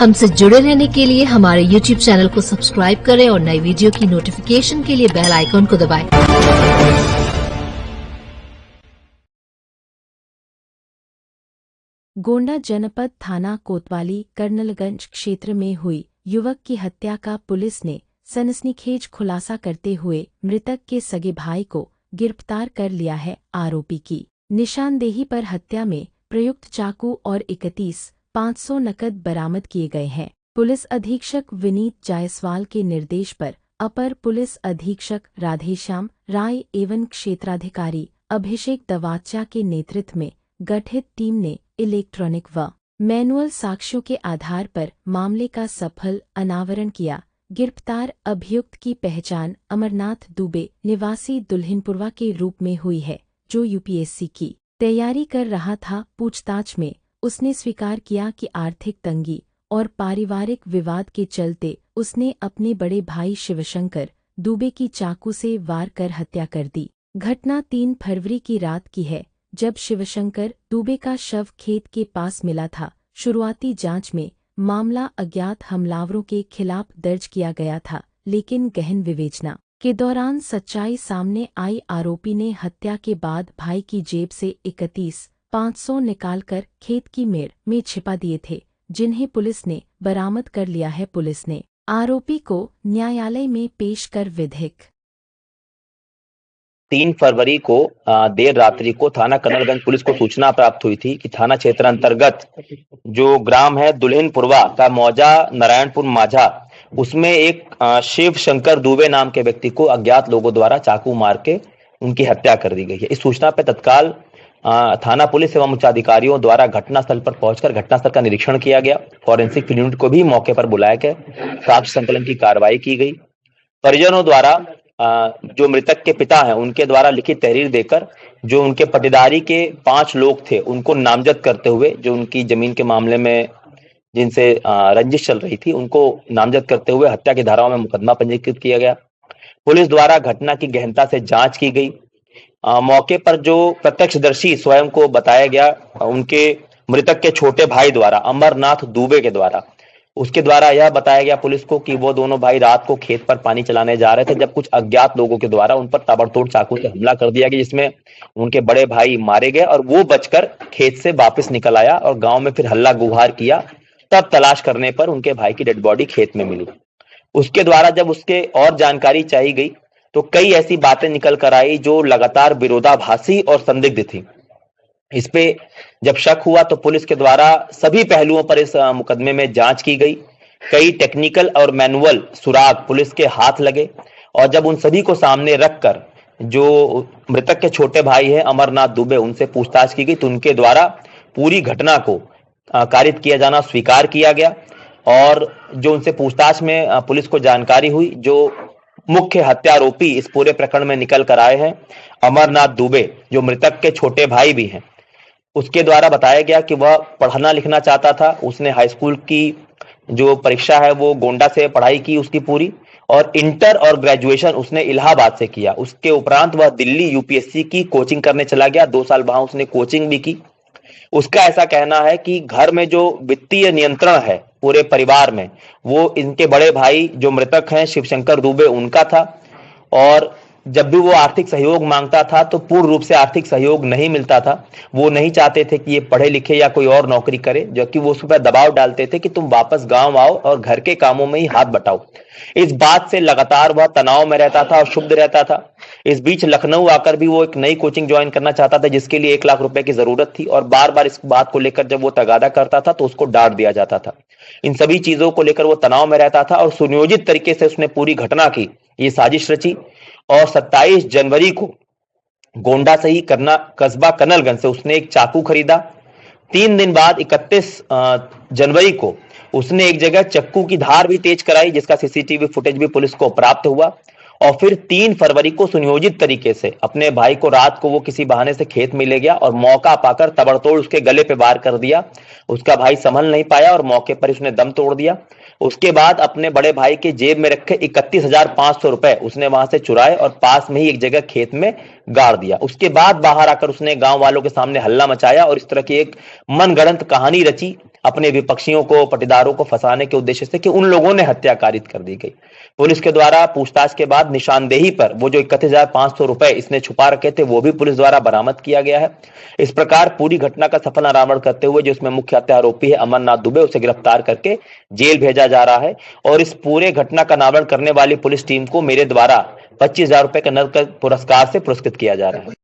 हमसे जुड़े रहने के लिए हमारे YouTube चैनल को सब्सक्राइब करें और नई वीडियो की नोटिफिकेशन के लिए बेल आइकॉन को दबाएं। गोंडा जनपद थाना कोतवाली कर्नलगंज क्षेत्र में हुई युवक की हत्या का पुलिस ने सनसनीखेज खुलासा करते हुए मृतक के सगे भाई को गिरफ्तार कर लिया है। आरोपी की निशानदेही पर हत्या में प्रयुक्त चाकू और 31,500 नकद बरामद किए गए हैं। पुलिस अधीक्षक विनीत जायसवाल के निर्देश पर अपर पुलिस अधीक्षक राधेश्याम राय एवं क्षेत्राधिकारी अभिषेक दवाचा के नेतृत्व में गठित टीम ने इलेक्ट्रॉनिक व मैनुअल साक्ष्यों के आधार पर मामले का सफल अनावरण किया। गिरफ्तार अभियुक्त की पहचान अमरनाथ दुबे निवासी दुल्हिनपुरवा के रूप में हुई है, जो यूपीएससी की तैयारी कर रहा था। पूछताछ में उसने स्वीकार किया कि आर्थिक तंगी और पारिवारिक विवाद के चलते उसने अपने बड़े भाई शिवशंकर दुबे की चाकू से वार कर हत्या कर दी। घटना 3 फरवरी की रात की है, जब शिवशंकर दुबे का शव खेत के पास मिला था। शुरुआती जांच में मामला अज्ञात हमलावरों के खिलाफ दर्ज किया गया था, लेकिन गहन विवेचना के दौरान सच्चाई सामने आई। आरोपी ने हत्या के बाद भाई की जेब से 31,500 निकालकर खेत की मेड़ में छिपा दिए थे, जिन्हें पुलिस ने बरामद कर लिया है। पुलिस ने आरोपी को न्यायालय में पेश कर विधिक 3 फरवरी को देर रात्रि को थाना कर्नलगंज पुलिस को सूचना प्राप्त हुई थी कि थाना क्षेत्र अंतर्गत जो ग्राम है दुल्हिनपुरवा का मौजा नारायणपुर माझा, उसमें एक शिव शंकर दुबे नाम के व्यक्ति को अज्ञात लोगों द्वारा चाकू मार के उनकी हत्या कर दी गई है। इस सूचना पर तत्काल थाना पुलिस एवं उच्चाधिकारियों द्वारा घटनास्थल पर पहुंचकर घटनास्थल का निरीक्षण किया गया। फॉरेंसिक यूनिट को भी मौके पर बुलाया गया, साक्ष्य संकलन की कार्रवाई की गई। परिजनों द्वारा जो मृतक के पिता हैं उनके द्वारा लिखित तहरीर देकर जो उनके पटीदारी के 5 लोग थे उनको नामजद करते हुए, जो उनकी जमीन के मामले में जिनसे रंजिश चल रही थी, उनको नामजद करते हुए हत्या की धाराओं में मुकदमा पंजीकृत किया गया। पुलिस द्वारा घटना की गहनता से जांच की गई। मौके पर जो प्रत्यक्षदर्शी स्वयं को बताया गया, उनके मृतक के छोटे भाई द्वारा अमरनाथ दुबे के द्वारा उसके द्वारा यह बताया गया पुलिस को कि वो दोनों भाई रात को खेत पर पानी चलाने जा रहे थे, जब कुछ अज्ञात लोगों के द्वारा उन पर ताबड़तोड़ चाकू से हमला कर दिया गया, जिसमें उनके बड़े भाई मारे गए और वो बचकर खेत से वापस निकल आया और गांव में फिर हल्ला गुहार किया। तब तलाश करने पर उनके भाई की डेड बॉडी खेत में मिली। उसके द्वारा जब उसके और जानकारी चाहिए गई तो कई ऐसी बातें निकल कर आई जो लगातार विरोधाभासी और संदिग्ध थी। इस पे जब शक हुआ तो पुलिस के द्वारा सभी पहलुओं पर इस मुकदमे में जांच की गई। कई टेक्निकल और मैनुअल सुराग पुलिस के हाथ लगे और जब उन सभी को सामने रखकर जो मृतक के छोटे भाई हैं अमरनाथ दुबे, उनसे पूछताछ की गई तो उनके द्वारा पूरी घटना को कारित किया जाना स्वीकार किया गया। और जो उनसे पूछताछ में पुलिस को जानकारी हुई, जो मुख्य हत्यारोपी इस पूरे प्रकरण में निकल कर आए हैं अमरनाथ दुबे, जो मृतक के छोटे भाई भी हैं, उसके द्वारा बताया गया कि वह पढ़ना लिखना चाहता था। उसने हाई स्कूल की जो परीक्षा है वो गोंडा से पढ़ाई की उसकी पूरी, और इंटर और ग्रेजुएशन उसने इलाहाबाद से किया। उसके उपरांत वह दिल्ली यूपीएससी की कोचिंग करने चला गया। 2 साल वहां उसने कोचिंग भी की। उसका ऐसा कहना है कि घर में जो वित्तीय नियंत्रण है पूरे परिवार में, वो इनके बड़े भाई जो मृतक हैं शिवशंकर दुबे उनका था, और जब भी वो आर्थिक सहयोग मांगता था तो पूर्ण रूप से आर्थिक सहयोग नहीं मिलता था। वो नहीं चाहते थे कि ये पढ़े लिखे या कोई और नौकरी करे, जबकि वो उस पर दबाव डालते थे कि तुम वापस गांव आओ और घर के कामों में ही हाथ बटाओ। इस बात से लगातार वह तनाव में रहता था और क्षुब्ध रहता था। इस बीच लखनऊ आकर भी वो एक नई कोचिंग ज्वाइन करना चाहता था, जिसके लिए 1 लाख रुपए की जरूरत थी, और बार बार इस बात को लेकर जब वो तगादा करता था तो उसको डांट दिया जाता था। इन सभी चीजों को लेकर वो तनाव में रहता था और सुनियोजित तरीके से उसने पूरी घटना की ये साजिश रची। और 27 जनवरी को गोंडा से ही कस्बा कर्नलगंज से उसने एक चाकू खरीदा। 3 दिन बाद 31 जनवरी को उसने एक जगह चाकू की धार भी तेज कराई, जिसका सीसीटीवी फुटेज भी पुलिस को प्राप्त हुआ। और फिर 3 फरवरी को सुनियोजित तरीके से अपने भाई को रात को वो किसी बहाने से खेत में ले गया और मौका पाकर तबड़तोड़ उसके गले पे वार कर दिया। उसका भाई संभल नहीं पाया और मौके पर उसने दम तोड़ दिया। उसके बाद अपने बड़े भाई के जेब में रखे 31,500 रुपए उसने वहां से चुराए और पास में ही एक जगह खेत में गाड़ दिया। उसके बाद बाहर आकर उसने गांव वालों के सामने हल्ला मचाया और इस तरह की एक मनगढ़ंत कहानी रची अपने विपक्षियों को, पटीदारों को फंसाने के उद्देश्य से कि उन लोगों ने हत्या कारित कर दी गई। पुलिस के द्वारा पूछताछ के बाद निशानदेही पर वो जो 31,500 रुपए इसने छुपा रखे थे वो भी पुलिस द्वारा बरामद किया गया है। इस प्रकार पूरी घटना का सफल अनावरण करते हुए जो इसमें मुख्य हत्या आरोपी है अमरनाथ दुबे, उसे गिरफ्तार करके जेल भेजा जा रहा है और इस पूरे घटना का अनावरण करने वाली पुलिस टीम को मेरे द्वारा 25,000 रुपए के नकद पुरस्कार से पुरस्कृत किया जा रहा है।